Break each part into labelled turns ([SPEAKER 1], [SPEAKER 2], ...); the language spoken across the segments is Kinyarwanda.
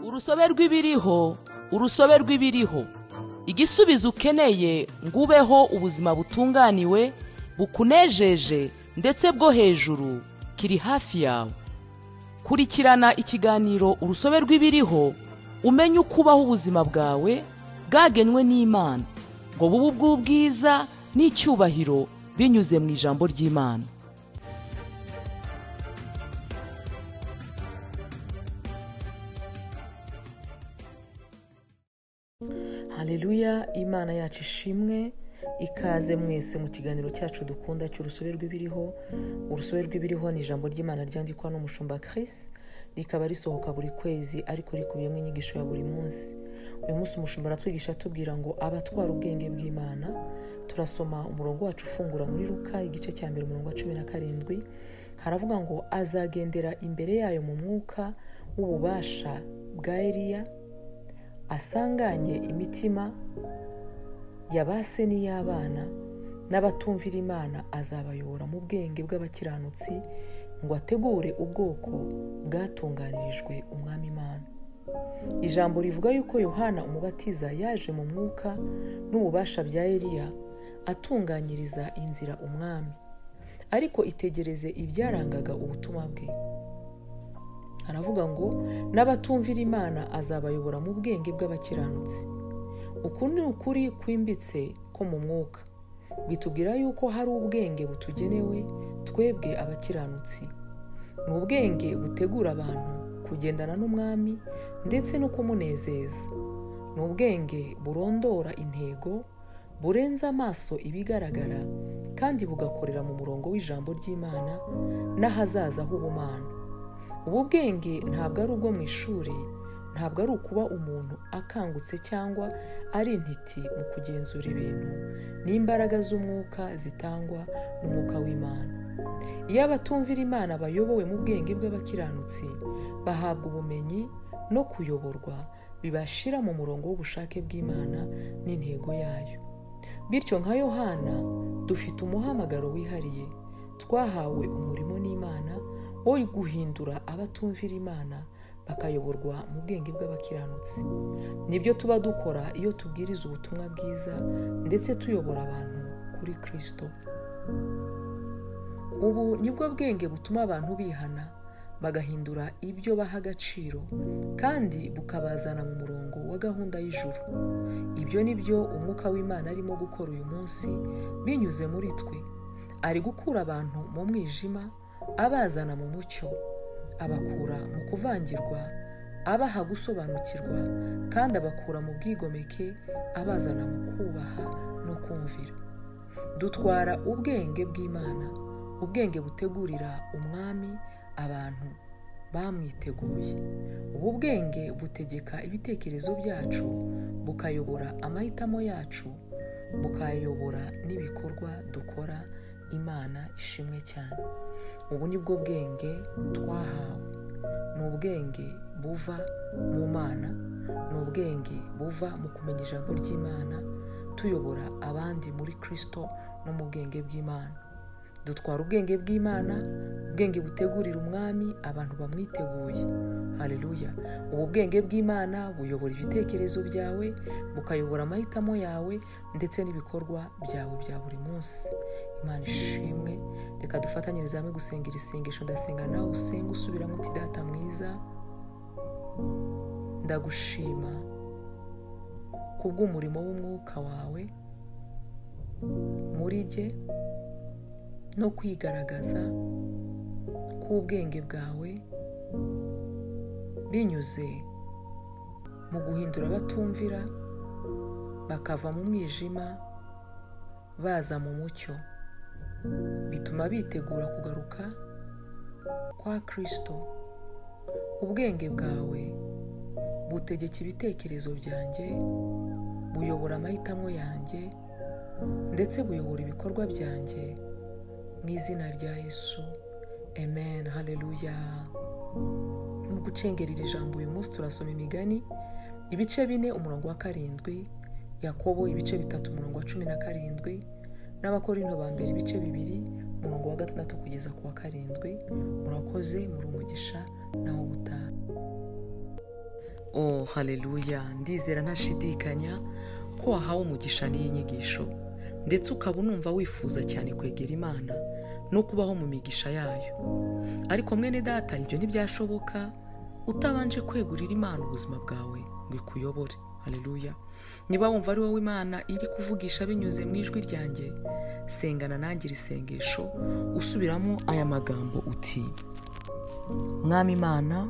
[SPEAKER 1] urusobe rw'ibiriho, urusobe rw'ibiriho. Igisubizo ukeneye ngo ubeho ubuzima butunganiwe, bukunejeje ndetse bwo hejuru kiri hafi yawe. Kurikirana ikiganiro urusobe rw'ibiriho, umenye uko ubaho ubuzima bwawe bwagenwe n'Imana ngo bube ubw'ubwiza n'icyubahiro binyuze mu ijambo ry'Imana. Haleluya, Imana yacu ishimwe. Ikaze mwese mu kiganiro cyacu dukunda cy'urusobe rw'ibiriho. Urusobe rw'ibiriho ni ijambo ry'Imana ryandikwa n'umushumba Chris, rikaba risohoka buri kwezi ariko rikubiyemo inyigisho ya buri munsi. Uyu munsi umushumba aratwigisha atubwira ngo abatwara ubwenge bw'Imana. Turasoma umurongo wacu ufungura muri Luka igice cya 1 umurongo wa 17. Haravuga ngo azagendera imbere yayo mu mwuka w'ububasha bwa Eliya, asanganye imitima yabase n'iy'abana, n'abatumvira Imana azabayobora mu bwenge bw'abakiranutsi, ngo ategure ubwoko bwatunganirijwe umwami Imana. Ijambo rivuga yuko Yohana umubatiza yaje mu mwuka n'ububasha bya Eliya atunganyiriza inzira umwami, ariko itegereze ibyarangaga ubutumwa bwe. Aravuga ngo n'abatumvira Imana azabayobora mu bwenge bw'abakiranutsi. Uku ni ukuri kwimbitse ko mu mwuka, bitubwira yuko hari ubwenge butugenewe twebwe abakiranutsi. Ni ubwenge butegura abantu kugendana n'umwami ndetse no kumunezeza. Ni ubwenge burondora intego, burenza amaso ibigaragara, kandi bugakorera mu murongo w'ijambo ry'Imana n'ahazaza h'ubumana. Ubu bwenge ntabwo ari ubwo mu ishuri, ntabwo ari ukuba umuntu akangutse cyangwa ari intiti mu kugenzura ibintu. Ni imbaraga z'umwuka zitangwa n'umwuka w'Imana. Iyo abatumvira Imana bayobowe mu bwenge bw'abakiranutsi, bahabwa ubumenyi no kuyoborwa bibashira mu murongo w'ubushake bw'Imana n'intego yayo. Bityo nka Yohana dufite umuhamagaro wihariye. Twahawe umurimo n'Imana wo guhindura abatumvira Imana bakayoborwa mu bwenge bw'abakiranutsi. Nibyo tuba dukora iyo tubwiriza ubutumwa bwiza ndetse tuyobora abantu kuri Kristo. Ubu nibwo bwenge butuma abantu bihana, bagahindura ibyo baha agaciro, kandi bukabazana mu murongo wa gahunda y'ijuru. Ibyo nibyo umwuka w'Imana arimo gukora uyu munsi binyuze muri twe. Ari gukura abantu mu mwijima abazana mu mucyo, abakura mu kuvangirwa abaha gusobanukirwa, kandi abakura mu bwigomeke abazana mu kubaha no kumvira. Dutwara ubwenge bw'Imana, ubwenge butegurira umwami abantu bamwiteguye. Ubu bwenge butegeka ibitekerezo byacu, bukayobora amahitamo yacu, bukayobora n'ibikorwa dukora. Imana ishimwe cyane. Ubu nibwo bwenge twahawe. Ni ubwenge buva mu Mana, ni ubwenge buva mu kumenya ijambo ry'Imana, tuyobora abandi muri Kristo no mu bwenge bw'Imana. Dutwara ubwenge bw'Imana, ubwenge butegurira umwami abantu bamwiteguye. Haleluya. Ubu bwenge bw'Imana buyobora ibitekerezo byawe, bukayobora amahitamo yawe ndetse n'ibikorwa byawe bya buri munsi. Imana ishimwe. Reka dufatanyirize hamwe gusenga iri sengesho. Ndasenga nawe usenga usubiramo uti: Data mwiza, ndagushima kubw'umurimo w'umwuka wawe muri jye no kwigaragaza k'ubwenge bwawe binyuze mu guhindura abatumvira bakava mu mwijima baza mu mucyo. Bituma bitegura kugaruka kwa Kristo. Ubwenge bwawe butegeka ibitekerezo byanjye, buyobora amahitamo yanjye ndetse buyobora ibikorwa byanjye, mu izina rya Yesu, amen. Haleluya. Mu gucengera iri jambo uyu munsi turasoma Imigani ibice 4 umurongo wa 7, Yakobo ibice 3 umurongo wa 17, n'Abakorinto ba mbere ibice 2 umurongo wa 6 kugeza ku wa 7. Murakoze, muri umugisha naho gutaha. Oh haleluya, ndizera ntashidikanya ko wahawe umugisha n'iyi nyigisho ndetse ukaba unumva wifuza cyane kwegera Imana no kubaho mu migisha yayo. Ariko mwene data, ibyo ntibyashoboka utabanje kwegurira Imana ubuzima bwawe ngo ikuyobore. Haleluya. Niba wumva ari wowe Imana iri kuvugisha binyuze mu ijwi ryanjye, sengana nanjye iri sengesho usubiramo aya magambo uti: Mwami Imana,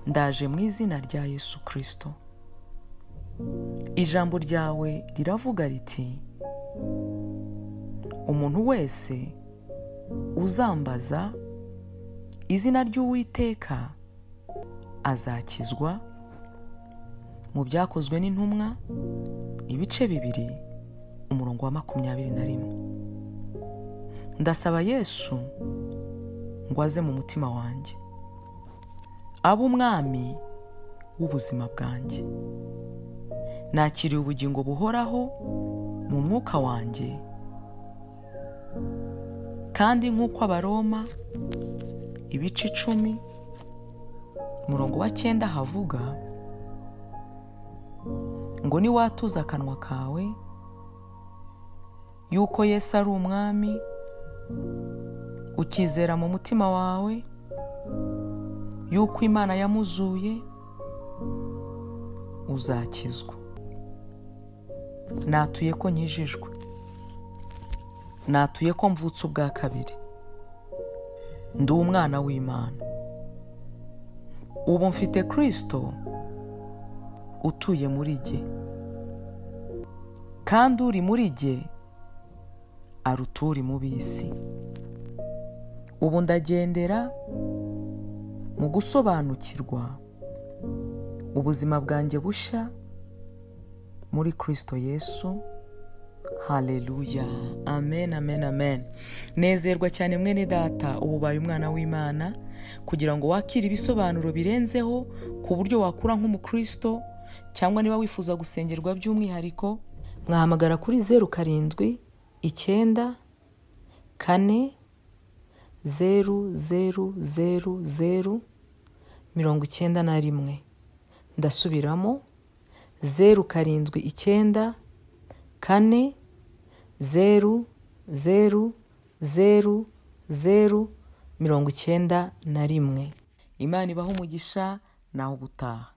[SPEAKER 1] ndaje mu izina rya Yesu Kristo. Ijambo ryawe riravuga riti, umuntu wese uzambaza izina ry'Uwiteka azakizwa. Mu Byakozwe n'Intumwa ibice 2 umurongo wa 21. Ndasaba Yesu ngo aze mu mutima wanjye, abe umwami w'ubuzima bwanjye. Nakiriye ubugingo buhoraho mu mwuka wanjye, kandi nk'uko Abaroma ibice 10 umurongo wa 9 havuga ngo niwatuza akanwa kawe yuko Yesu ari umwami, ukizera mu mutima wawe yuko Imana yamuzuye, uzakizwa. Natuye ko nkijijwe, natuye ko mvutse ubwa kabiri, ndi umwana w'Imana. Ubu mfite Kristo utuye muri jye, kandi uri muri jye aruta uri mu b'isi. Ubu ndagendera mu gusobanukirwa ubuzima bwanjye bushya muri Kristo Yesu. Haleluya, amen, amen, amen. Nezerwa cyane mwene data, ubu ubaye umwana w'Imana. Kugira ngo wakire ibisobanuro birenzeho ku buryo wakura nk'umukristo, cyangwa niba wifuza gusengerwa by'umwihariko, mwahamagara kuri 07 9 4 000 91. Ndasubiramo 07 9 4 000 91. Imana ibaho umugisha naho ubutaha.